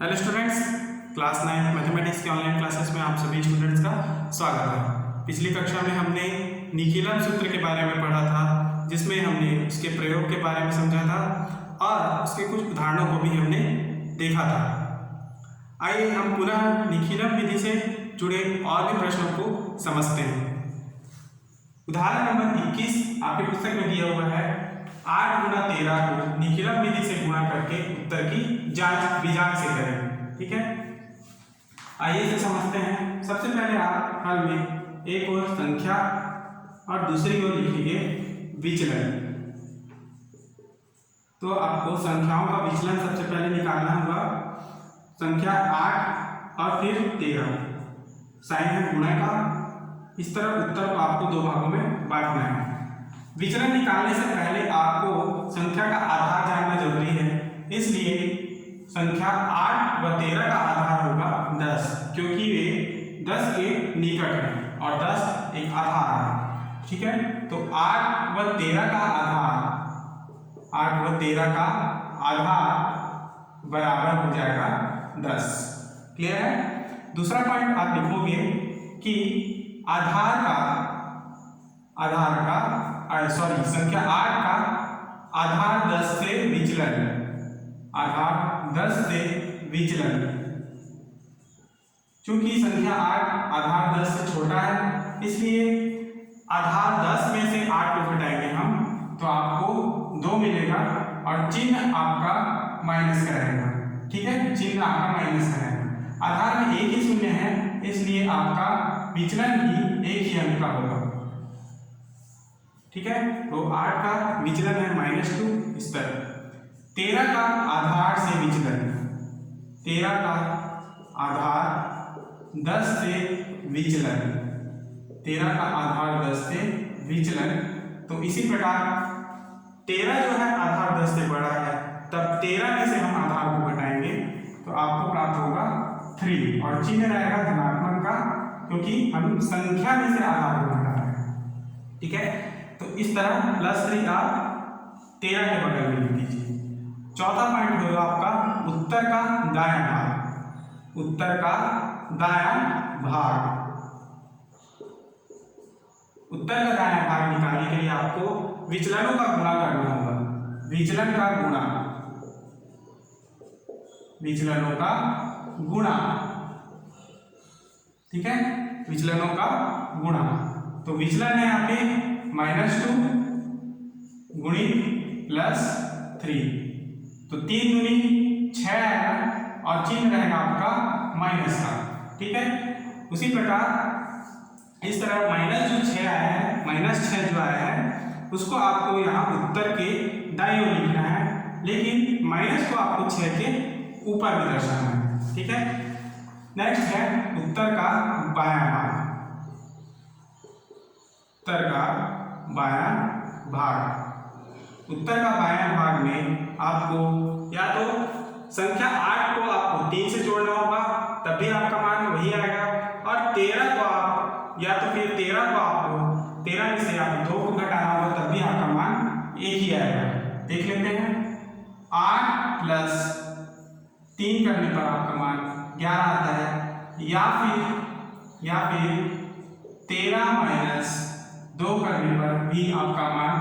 Hello students, class 9 mathematics के online classes में आप सभी स्टूडेंट्स का स्वागत है। पिछली कक्षा में हमने निखिलन सूत्र के बारे में पढ़ा था, जिसमें हमने उसके प्रयोग के बारे में समझा था और उसके कुछ उदाहरणों को भी हमने देखा था। आइए हम पुनः निखिलन विधि से जुड़े और भी प्रश्नों को समझते हैं। उदाहरण नंबर 21 आपकी पुस्तक में दिया हुआ है। 8 गुना 13 को निखिलन विधि से गुणा करके उत्तर की जांच बीजांक से करें। ठीक है, आइए इसे समझते हैं। सबसे पहले आप हल में एक और संख्या और दूसरी ओर लिखेंगे विचलन। तो आपको संख्याओं का विचलन सबसे पहले निकालना होगा। संख्या 8 और फिर 13, साइन है गुणा का। इस तरह उत्तर को आपको दो भागों में बांटना है। विचलन निकालने से पहले आपको संख्या का आधार जानना जरूरी है, इसलिए संख्या 8 व 13 का आधार होगा 10, क्योंकि वे 10 के निकट हैं और 10 एक आधार है। ठीक है, तो 8 व 13 का आधार बराबर हो जाएगा 10। क्लियर है। दूसरा पॉइंट आप लिखोगे कि संख्या 8 का आधार 10 से विचलन। चूंकि संख्या 8 आधार 10 से छोटा है, इसलिए आधार 10 में से 8 को घटाएंगे हम, तो आपको 2 मिलेगा और चिन्ह आपका माइनस का रहेगा। ठीक है, चिन्ह आपका माइनस का रहेगा। आधार में एक ही शून्य है, इसलिए आपका विचलन भी एक ही अंक का होगा। ठीक है, तो 8 का विचलन है -2। इस तरह 13 का आधार से विचलन, 13 का आधार 10 से विचलन, 13 का आधार 10 से विचलन। तो इसी प्रकार 13 जो है आधार 10 से बड़ा है, तब 13 में से हम आधार को घटाएंगे तो आपको प्राप्त होगा 3 और चिन्ह रहेगा धनात्मक का, क्योंकि हम संख्या में से आधार को घटा रहे हैं। ठीक है, तो इस तरह +3 आप 13 के बगल में लिख दीजिए। चौथा पॉइंट होगा आपका उत्तर का दायां भाग। उत्तर का दायां भाग निकालने के लिए आपको विचलनों का गुणा करना होगा। विचलनों का गुणा। ठीक है, विचलनों का गुणा। तो विचलन है यहाँ पे -2 गुणित +3, तो 3 दूनी 6 आएगा और चिन्ह रहेगा आपका माइनस का। ठीक है, उसी प्रकार इस तरह -6 आया है, उसको आपको यहाँ उत्तर के दाईं ओर लिखना है, लेकिन माइनस को आपको 6 के ऊपर भी दर्शाना है। ठीक है, नेक्स्ट है उत्तर का बायां भाग। उत्तर का बायां भाग में आपको या तो संख्या 8 को आपको 3 से जोड़ना होगा, तब भी आपका मान वही आएगा, और 13 को आप या तो फिर 13 को आपको 13 में से आप 2 को घटाना होगा, तब भी आपका मान एक ही आएगा। देख लेते हैं, 8 + 3 करने पर आपका मान 11 आता है, या फिर 13 - 2 करने पर भी आपका मान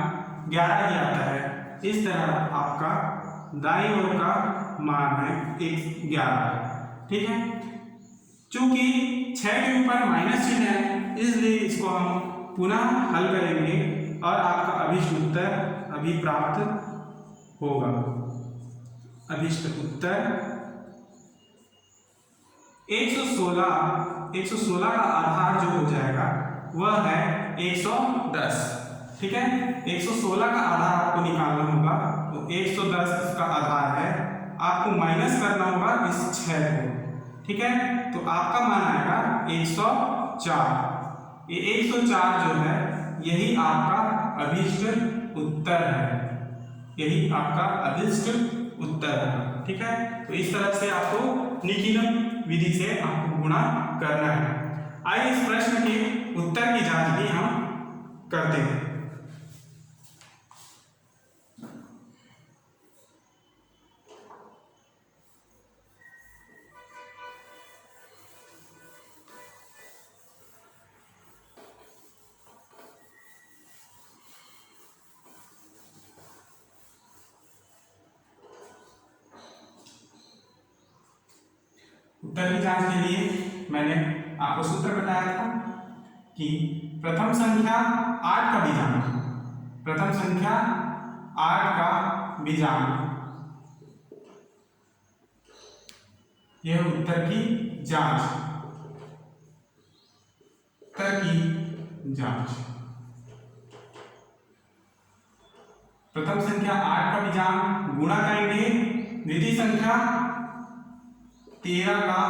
11 ही आता है। इस तरह आपका दाईं ओर का मान है 11। ठीक है, चूंकि 6 के ऊपर माइनस चिन्ह है, इसलिए इसको हम पुनः हल करेंगे और आपका अभिष्ट उत्तर अभी प्राप्त होगा। अभिष्ट उत्तर 116 का आधार जो हो जाएगा वह है 110। ठीक है, 116 का आधार आपको निकालना होगा, तो 110 इसका आधार है, आपको माइनस करना होगा इस 6 को। ठीक है, तो आपका मान आएगा 104। ये 104 जो है यही आपका अभिष्ट उत्तर है, ठीक है। तो इस तरह से आपको निखिलन विधि से आपको गुणा करना है। आइए इस प्रश्न के उत्तर की जांच भी हम करते हैं। उत्तर की जांच के लिए मैंने आपको सूत्र बताया था कि प्रथम संख्या 8 का बीजांक, प्रथम संख्या 8 का बीजांक, यह उत्तर की जांच, उत्तर की जांच। प्रथम संख्या 8 का बीजांक गुणा करेंगे द्वितीय संख्या 13 का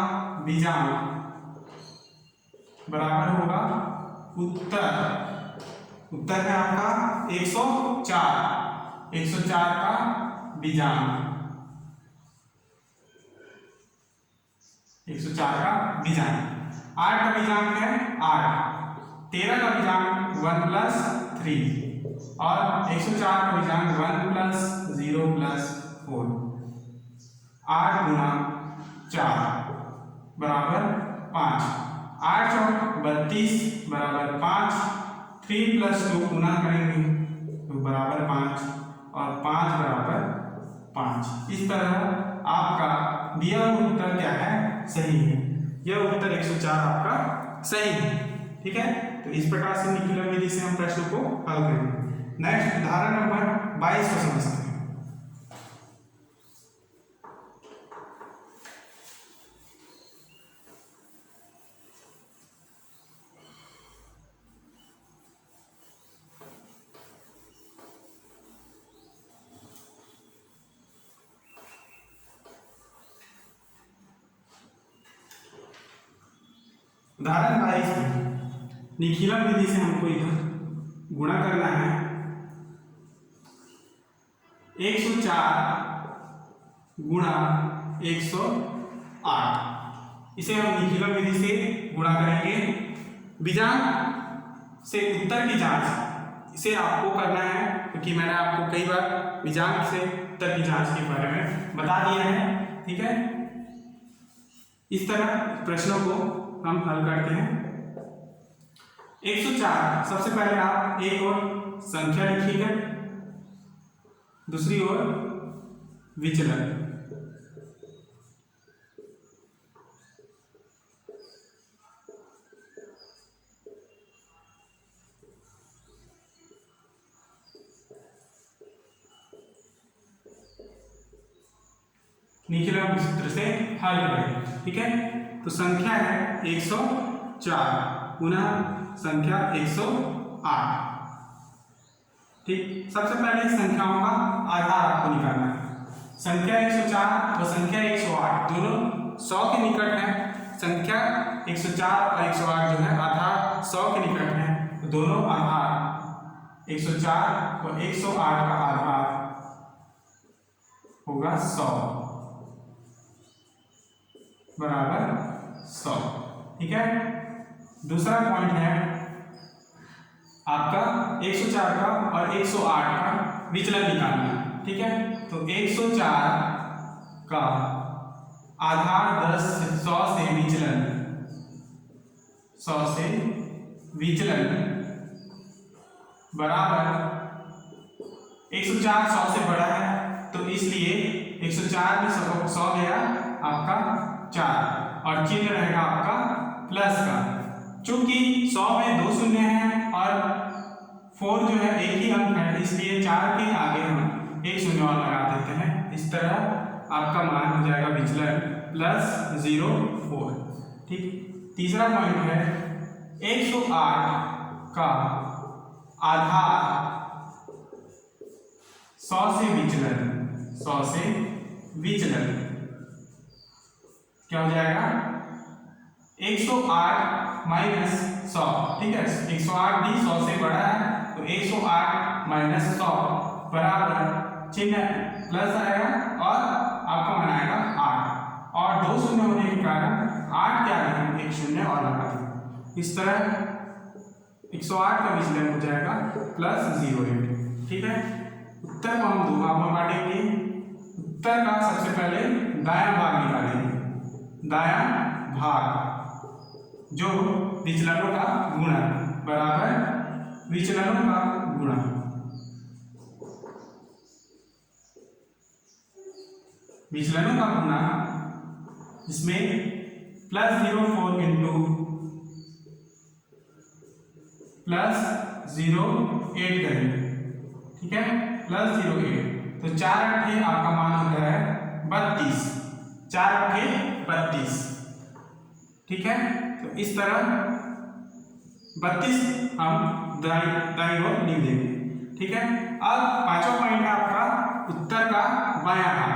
बीजांक बराबर होगा उत्तर, उत्तर है आपका 104, 104 का बीजांक, 104 का बीजांक। 8 का बीजांक है 8, 13 का बीजांक 1 प्लस 3 और 104 का बीजांक 1 प्लस 0 प्लस 4। 8 गुणा 4 बराबर 5, 8 चौक 32 बराबर 5, 3 प्लस 2 गुणा करेंगे तो बराबर 5 और 5 बराबर 5। इस तरह आपका दिया हुआ उत्तर क्या है, सही है। यह उत्तर 104 आपका सही है। ठीक है, तो इस प्रकार से निखिलन विधि से हम प्रश्न को हल करेंगे। नेक्स्ट उदाहरण नंबर 22 को समझते हैं। उदाहरण 22 में निखिलन विधि से हमको इधर गुणा करना है 104 गुणा 108। इसे हम निखिलन विधि से गुणा करेंगे। बीजांक से उत्तर की जांच इसे आपको करना है, क्योंकि मैंने आपको कई बार बीजांक से उत्तर की जांच के बारे में बता दिया है। ठीक है, इस तरह प्रश्नों को हम हल करते हैं। 104 सबसे पहले आप एक और संख्या लिखिएगा, दूसरी ओर विचलन। निखिलन सूत्र से हल करें। ठीक है, तो संख्या है 104 गुना संख्या 108। ठीक, सबसे पहले संख्याओं का आधार आपको निकालना है। संख्या 104 और संख्या 108 दोनों 100 के निकट है। संख्या 104 और 108 जो है आधार 100 के निकट है, तो दोनों आधार 104 और 108 का आधार होगा 100 बराबर 100। ठीक है, दूसरा पॉइंट है आपका 104 का और 108 का विचलन निकालना है। ठीक है, तो 104 का आधार 10 100 से विचलन, 100 से विचलन बराबर 104 100 से बड़ा है, तो इसलिए 104 में 100 गया आपका 4 और चिन्ह रहेगा आपका प्लस का। चूंकि 100 में 2 शून्य हैं और 4 जो है एक ही अंक है, इसलिए 4 के आगे हम एक शून्य और लगा देते हैं। इस तरह आपका मान हो जाएगा विचलन प्लस 0.4। ठीक, तीसरा पॉइंट है 108 का आधार 100 से विचलन, 100 से विचलन क्या हो जाएगा 108 माइनस 100। ठीक है, 108 भी 100 से बड़ा है, तो 108 माइनस 100 बराबर चिन्ह प्लस आएगा और आपका मान आएगा 8 और 2 शून्य होने के कारण 8 क्या है, एक शून्य और लगा देंगे। इस तरह 108 का विचलन हो जाएगा प्लस 0.8। ठीक है, उत्तर को हम 2 भागों में बांटेंगे। उत्तर का सबसे पहले दायां भाग निकालेंगे, दायां भाग जो विचलनों का गुणा बराबर विचलनों का गुणा, विचलनों का गुणा जिसमें +04 इंटू +08 करेंगे, ठीक है, +08। तो 4 8 आपका मान होता है 32, 4 8 32, ठीक है। तो इस तरह 32 हम दाईं ओर लिख देंगे, ठीक है। अब पांचवा पॉइंट है आपका उत्तर का बायां भाग।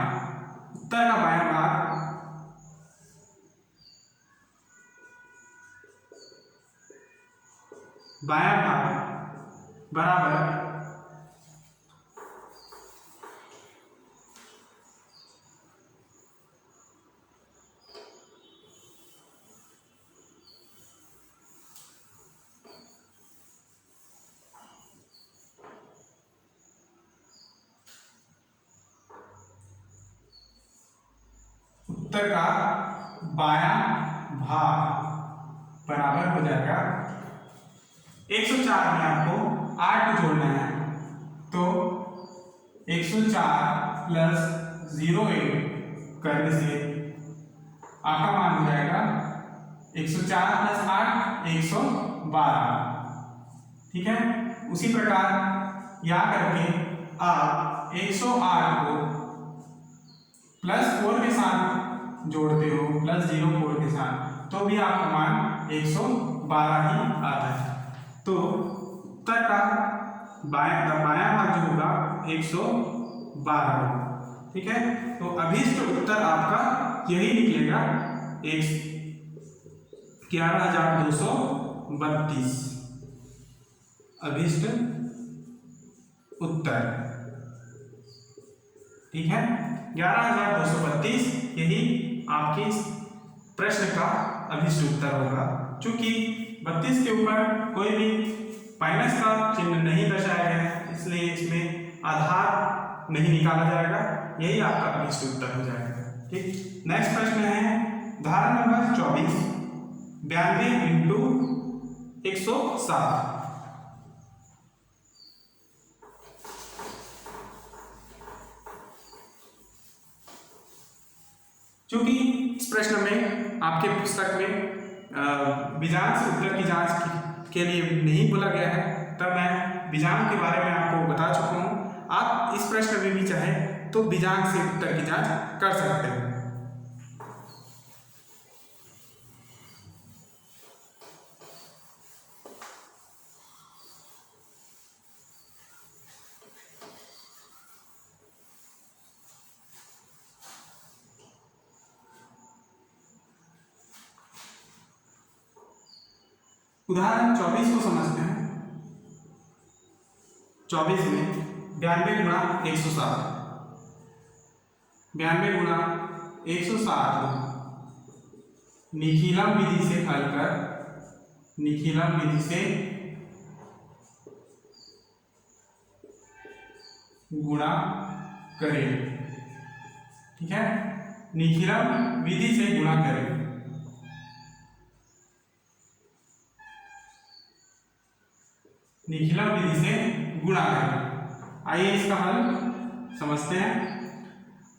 उत्तर का बायां भाग बराबर उत्तर का बायां भाग बराबर हो जाएगा 104 में आपको 8 को जोड़ना है, तो 104 + 08 करने से आपका मान हो जाएगा 104 + 8 112, ठीक है। उसी प्रकार यहाँ करके आप 108 को +4 के साथ जोड़ते हो, +04 के साथ, तो भी आपका मान 112 ही आता है। तो उत्तर का बायां भाग जो होगा 112, ठीक है। तो अभीष्ट उत्तर आपका यही निकलेगा 11,232 अभीष्ट उत्तर, ठीक है। 11,232 यही आपके प्रश्न का अभीष्ट उत्तर होगा। चूंकि 32 के ऊपर कोई भी माइनस का चिन्ह नहीं दर्शाया गया है, इसलिए इसमें आधार नहीं निकाला जाएगा, यही आपका अभीष्ट उत्तर हो जाएगा, ठीक। नेक्स्ट प्रश्न है उदाहरण नंबर 24, 92 × 107। चूंकि इस प्रश्न में आपके पुस्तक में बीजांश उत्तर की जांच के लिए नहीं बोला गया है, तब मैं बीजांश के बारे में आपको बता चुका हूं। आप इस प्रश्न में भी चाहे तो बीजांश से उत्तर की जांच कर सकते हैं। उदाहरण 24 को समझते हैं। 24 में 92 × 107, 92 × 107 निखिलम विधि से हल कर, निखिलम विधि से गुणा करें, ठीक है। निखिलम विधि से गुणा करें, निखिलम विधि से गुणा करें। आइए इसका हल समझते हैं।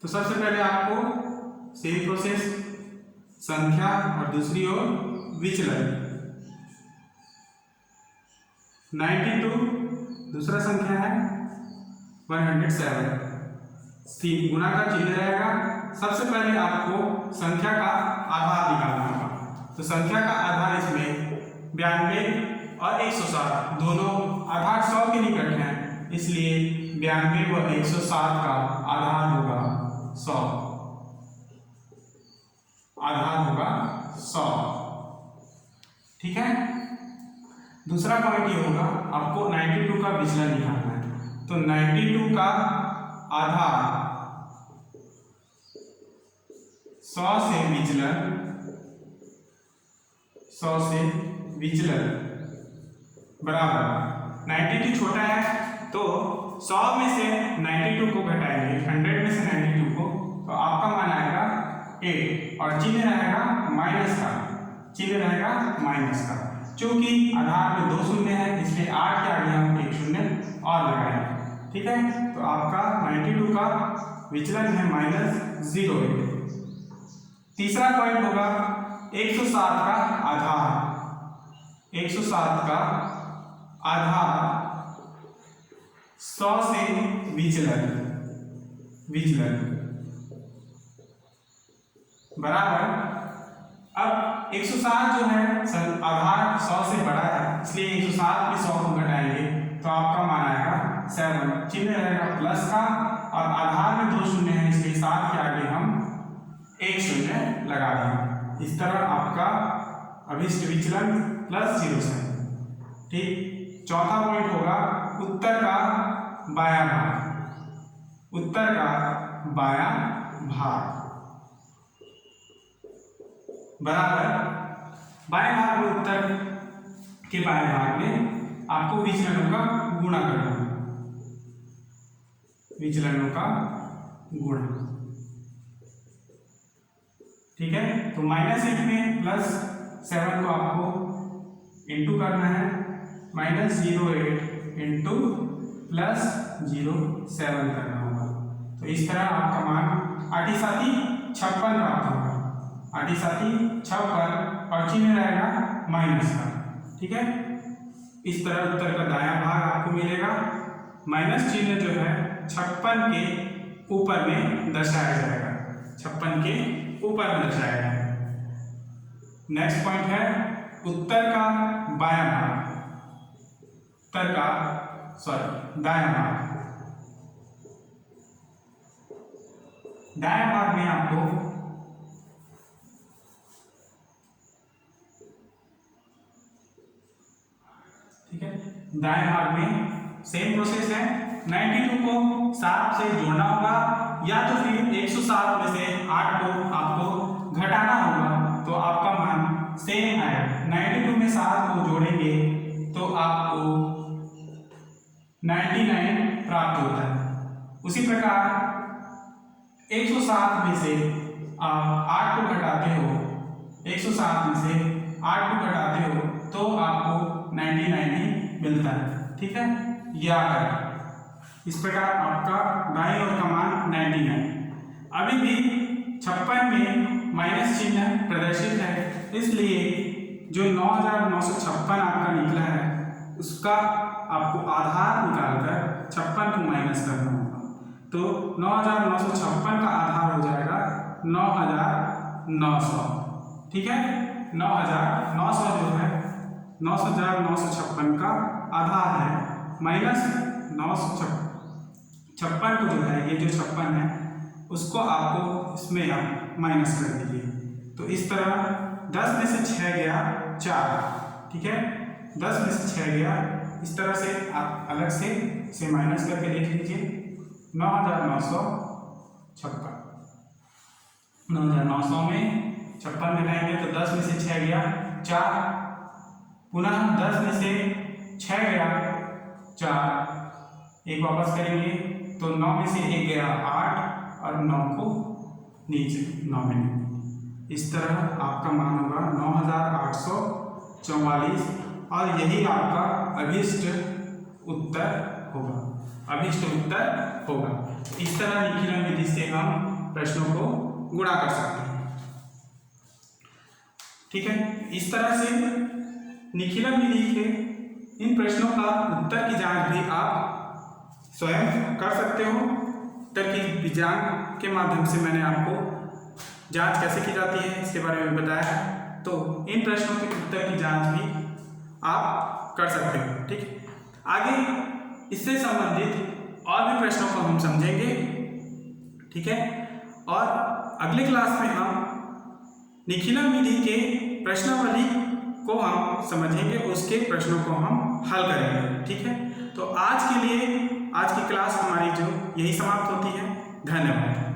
तो सबसे पहले आपको सेम प्रोसेस, संख्या और दूसरी ओर विचलन। 92 दूसरा संख्या है 107, गुणा का चिन्ह रहेगा। सबसे पहले आपको संख्या का आधार निकालना होगा। तो संख्या का आधार इसमें 92 और 107 दोनों आधार 100 के निकट हैं, इसलिए 92 व 107 का आधार होगा 100, आधार होगा 100, ठीक है। दूसरा पॉइंट ये होगा, आपको 92 का विचलन निकालना है। तो 92 का आधार 100 से विचलन, 100 से विचलन बराबर 92 छोटा है, तो 100 में से 92 को घटाएंगे, 100 में से 92 को, तो आपका मान आएगा 8 और चिन्ह रहेगा माइनस का, चिन्ह रहेगा माइनस का। चूंकि आधार में 2 शून्य है, इसलिए 8 के आगे हम 1 शून्य और लगाएंगे, ठीक है। तो आपका 92 का विचलन है -0। तीसरा पॉइंट होगा 107 का आधार, 107 का आधार 100 से विचलन बराबर। अब 107 जो है आधार 100 से बड़ा है, इसलिए 107 में 100 को घटाएंगे तो आपका मान आएगा 7, चिन्ह रहेगा प्लस का और आधार में 2 शून्य है, इसलिए 7 के आगे हम 1 शून्य लगा देंगे। इस तरह आपका अभिष्ट विचलन प्लस 0 से। ठीक, चौथा पॉइंट होगा उत्तर का बायां भाग, उत्तर का बायां भाग बराबर। बाएं भाग में उत्तर के बाएं भाग में आपको विचलनों का गुणा करना है, विचलनों का गुणा। ठीक है, तो -8 में +7 को आपको इंटू करना है, -08 इंटू +07 करना होगा। तो इस तरह आपका मान 8 साथी 56 प्राप्त होगा, 8 साथी 56 और चिन्ह रहेगा माइनस का। ठीक है, इस तरह उत्तर का दायां भाग आपको मिलेगा। माइनस चिन्ह जो है 56 के ऊपर में दर्शाया जाएगा, 56 के ऊपर में दर्शाया जाएगा। नेक्स्ट पॉइंट है उत्तर का बायां भाग, उत्तर का दायां भाग। दायां भाग में आपको ठीक है, दाएं भाग में सेम प्रोसेस है। 92 को 7 से जोड़ना होगा या तो फिर 107 में से 8 को आपको घटाना होगा, तो आपका मान सेम आएगा। 92 में 7 को जोड़ेंगे तो आपको 99 प्राप्त होता है। उसी प्रकार 107 में से आप 8 को घटाते हो, 107 में से 8 को घटाते हो तो आपको 99 ही मिलता है। ठीक है, याद है। इस प्रकार आपका दाईं ओर का मान 99। अभी भी 56 में माइनस चिन्ह प्रदर्शित है, इसलिए जो 9956 आपका निकला है उसका आपको आधार निकालकर 56 को माइनस करना होगा। तो 9956 का आधार हो जाएगा 9900। ठीक है, 9900 जो है 9956 का आधार है, माइनस 956 को जो है ये जो 56 है उसको आपको इसमें आप माइनस कर दीजिए। तो इस तरह 10 में से 6 गया 4। ठीक है, 10 में से 6 गया, इस तरह से आप अलग से इसे माइनस करके देख लीजिए। 9956, 9900 में 56 मिलाएंगे तो 10 में से 6 गया 4, पुनः 10 में से 6 गया 4, एक वापस करेंगे तो 9 में से 1 गया 8 और 9 को नीचे 9 में। इस तरह आपका मान होगा 9844 और यही आपका अभिष्ट उत्तर होगा, अभिष्ट उत्तर होगा। इस तरह निखिलन विधि से हम प्रश्नों को गुणा कर सकते हैं। ठीक है, इस तरह से निखिलन विधि के इन प्रश्नों का उत्तर की जांच भी आप स्वयं कर सकते हो। उत्तर की विज्ञान के माध्यम से मैंने आपको जांच कैसे की जाती है इसके बारे में बताया है, तो इन प्रश्नों के उत्तर की जांच भी आप कर सकते हो। ठीक है, आगे इससे संबंधित और भी प्रश्नों को हम समझेंगे। ठीक है, और अगले क्लास में हम निखिलन विधि के प्रश्नावली को हम समझेंगे, उसके प्रश्नों को हम हल करेंगे। ठीक है, तो आज के लिए आज की क्लास हमारी जो यही समाप्त होती है। धन्यवाद।